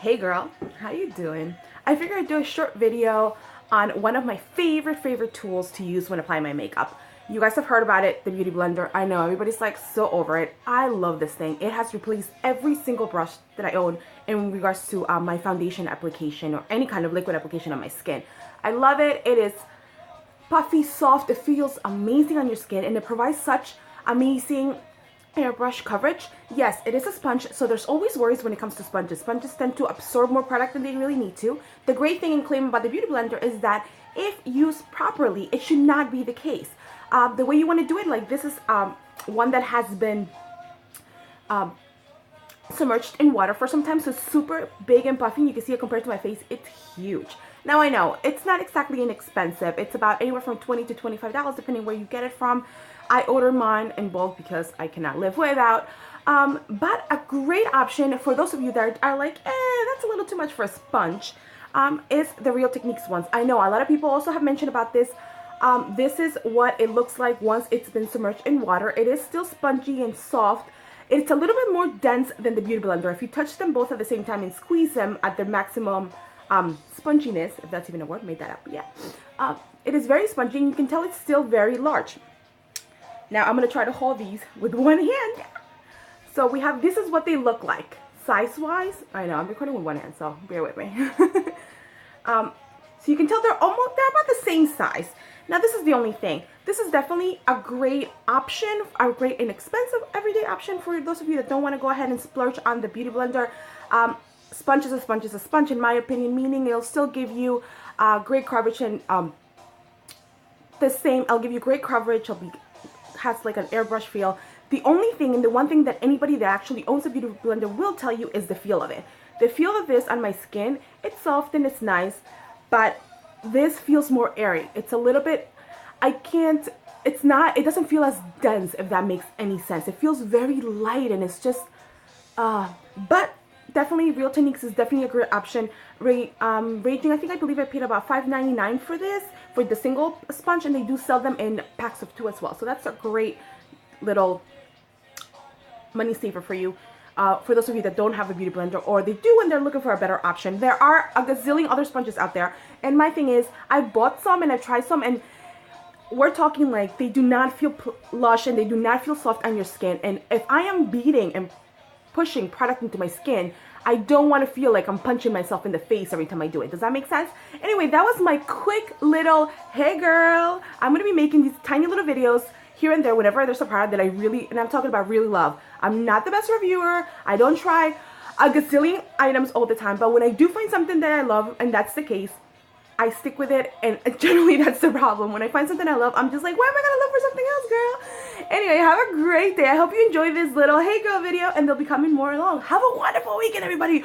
Hey girl, how you doing? I figured I'd do a short video on one of my favorite tools to use when applying my makeup. You guys have heard about it, the Beauty Blender. I know, everybody's like so over it. I love this thing. It has replaced every single brush that I own in regards to my foundation application or any kind of liquid application on my skin. I love it. It is puffy, soft. It feels amazing on your skin, and it provides such amazing airbrush coverage. Yes, it is a sponge, so there's always worries when it comes to sponges. Sponges tend to absorb more product than they really need to. The great thing and claim about the Beauty Blender is that if used properly, it should not be the case. The way you want to do it, like this is one that has been submerged in water for some time, so it's super big and puffy. You can see it compared to my face. It's huge. Now I know it's not exactly inexpensive. It's about anywhere from $20 to $25 depending where you get it from. I ordered mine in bulk because I cannot live without. But a great option for those of you that are like, that's a little too much for a sponge, is the Real Techniques ones. I know a lot of people also have mentioned about this. This is what it looks like once it's been submerged in water. It is still spongy and soft. It's a little bit more dense than the Beauty Blender. If you touch them both at the same time and squeeze them at their maximum sponginess, if that's even a word, made that up, yeah. It is very spongy, and you can tell it's still very large. Now I'm going to try to hold these with one hand. So we have, this is what they look like size-wise. I know, I'm recording with one hand, so bear with me. So you can tell they're about the same size. Now this is the only thing. This is definitely a great option, a great inexpensive everyday option for those of you that don't want to go ahead and splurge on the Beauty Blender. Sponge is a sponge is a sponge, in my opinion, meaning it'll still give you great coverage and it'll give you great coverage. Has like an airbrush feel. The only thing, and the one thing that anybody that actually owns a Beauty Blender will tell you, is the feel of it. The feel of this on my skin, it's soft and it's nice, but this feels more airy. It's a little bit, it doesn't feel as dense, if that makes any sense. It feels very light, and it's just, but definitely Real Techniques is definitely a great option. Ranging, I believe I paid about $5.99 for this, for the single sponge, and they do sell them in packs of 2 as well. So that's a great little money saver for you. For those of you that don't have a Beauty Blender, or they do and they're looking for a better option. There are a gazillion other sponges out there, and my thing is, I bought some and I tried some, and we're talking like they do not feel lush and they do not feel soft on your skin. And if I am beating and pushing product into my skin, I don't want to feel like I'm punching myself in the face every time I do it. Does that make sense? Anyway, that was my quick little, hey girl, I'm going to be making these tiny little videos here and there whenever there's a product that I really, and I'm talking about really love. I'm not the best reviewer. I don't try a gazillion items all the time, but when I do find something that I love, and that's the case, I stick with it, and generally that's the problem. When I find something I love, I'm just like, why am I gonna look for something else, girl? Anyway, have a great day. I hope you enjoyed this little hey girl video, and they'll be coming more along. Have a wonderful weekend, everybody.